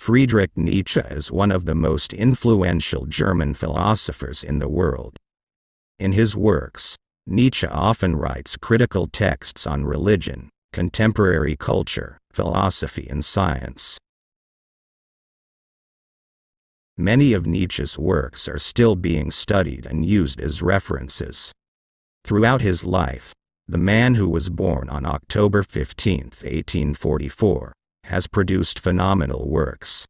Friedrich Nietzsche is one of the most influential German philosophers in the world. In his works, Nietzsche often writes critical texts on religion, contemporary culture, philosophy and science. Many of Nietzsche's works are still being studied and used as references. Throughout his life, the man who was born on October 15, 1844, has produced phenomenal works.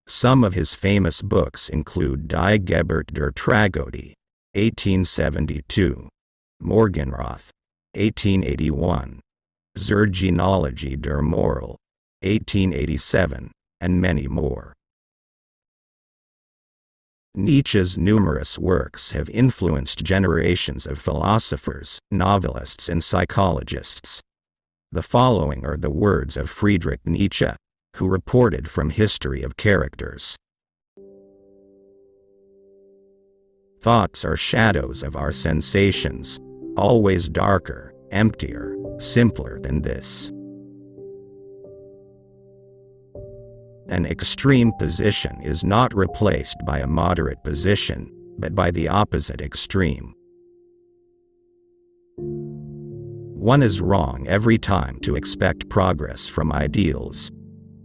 Some of his famous books include Die Geburt der Tragödie, 1872, Morgenroth, 1881, Zur Genealogie der Moral, 1887, and many more. Nietzsche's numerous works have influenced generations of philosophers, novelists, and psychologists. The following are the words of Friedrich Nietzsche, who reported from History of Characters. Thoughts are shadows of our sensations, always darker, emptier, simpler than this. An extreme position is not replaced by a moderate position, but by the opposite extreme. One is wrong every time to expect progress from ideals.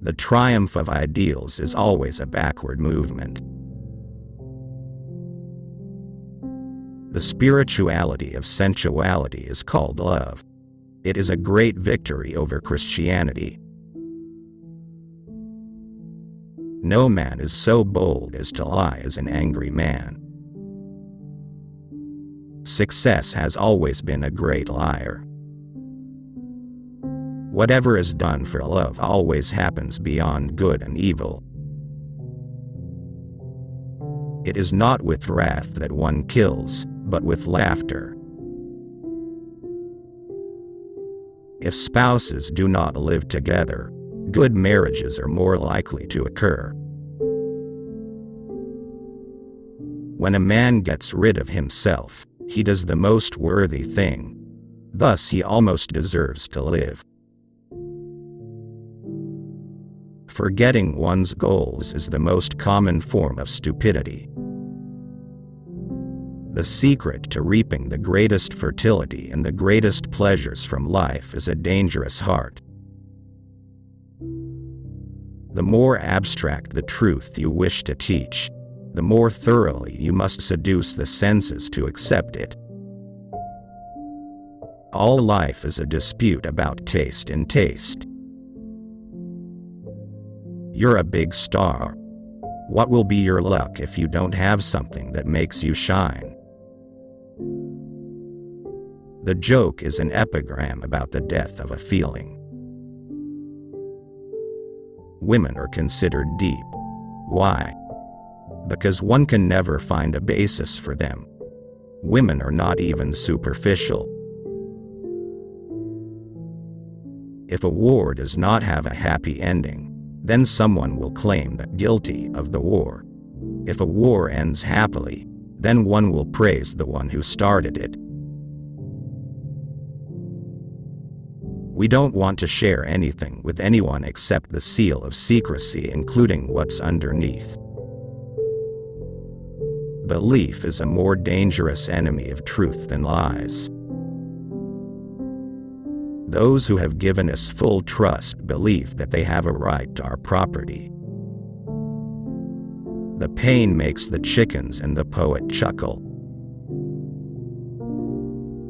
The triumph of ideals is always a backward movement. The spirituality of sensuality is called love. It is a great victory over Christianity. No man is so bold as to lie as an angry man. Success has always been a great liar. Whatever is done for love always happens beyond good and evil. It is not with wrath that one kills, but with laughter. If spouses do not live together, good marriages are more likely to occur. When a man gets rid of himself, he does the most worthy thing. Thus he almost deserves to live. Forgetting one's goals is the most common form of stupidity. The secret to reaping the greatest fertility and the greatest pleasures from life is a dangerous heart. The more abstract the truth you wish to teach, the more thoroughly you must seduce the senses to accept it. All life is a dispute about taste and taste. You're a big star. What will be your luck if you don't have something that makes you shine? The joke is an epigram about the death of a feeling. Women are considered deep. Why? Because one can never find a basis for them. Women are not even superficial. If a war does not have a happy ending, then someone will claim that guilty of the war. If a war ends happily, then one will praise the one who started it. We don't want to share anything with anyone except the seal of secrecy, including what's underneath. Belief is a more dangerous enemy of truth than lies. Those who have given us full trust believe that they have a right to our property. The pain makes the chickens and the poet chuckle.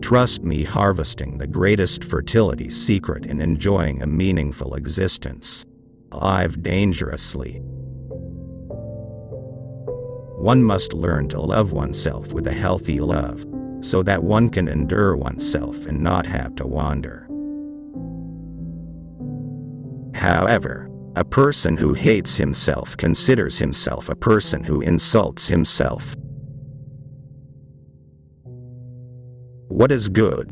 Trust me, harvesting the greatest fertility secret in enjoying a meaningful existence. Live dangerously. One must learn to love oneself with a healthy love, so that one can endure oneself and not have to wander. However, a person who hates himself considers himself a person who insults himself. What is good?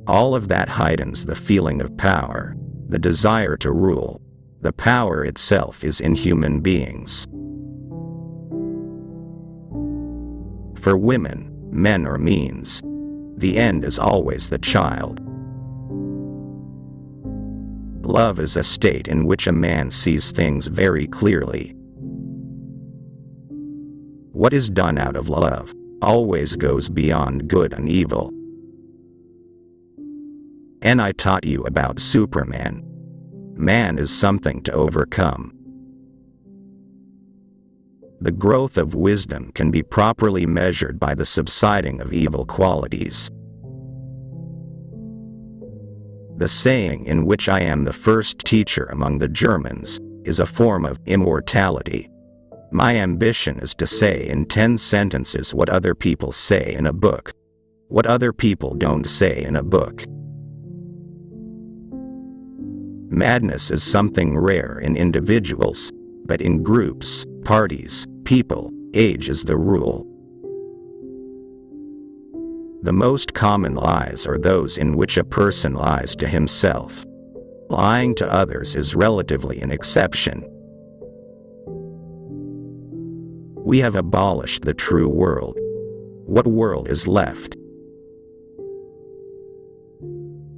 All of that heightens the feeling of power, the desire to rule. The power itself is in human beings. For women, men are means. The end is always the child. Love is a state in which a man sees things very clearly. What is done out of love always goes beyond good and evil. And I taught you about Superman. Man is something to overcome. The growth of wisdom can be properly measured by the subsiding of evil qualities. The saying in which I am the first teacher among the Germans is a form of immortality. My ambition is to say in 10 sentences what other people say in a book. What other people don't say in a book. Madness is something rare in individuals, but in groups, parties, people, age is the rule. The most common lies are those in which a person lies to himself. Lying to others is relatively an exception. We have abolished the true world. What world is left?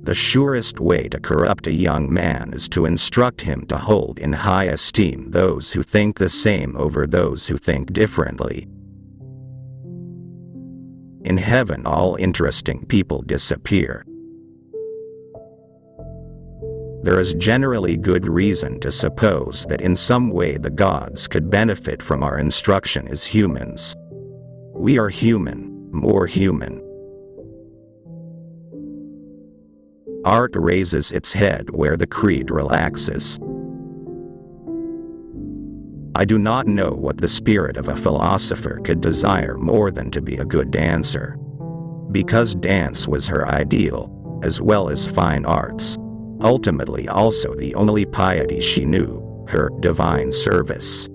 The surest way to corrupt a young man is to instruct him to hold in high esteem those who think the same over those who think differently. In heaven all interesting people disappear. There is generally good reason to suppose that in some way the gods could benefit from our instruction as humans. We are human, more human. Art raises its head where the creed relaxes. I do not know what the spirit of a philosopher could desire more than to be a good dancer. Because dance was her ideal, as well as fine arts. Ultimately also the only piety she knew, her divine service.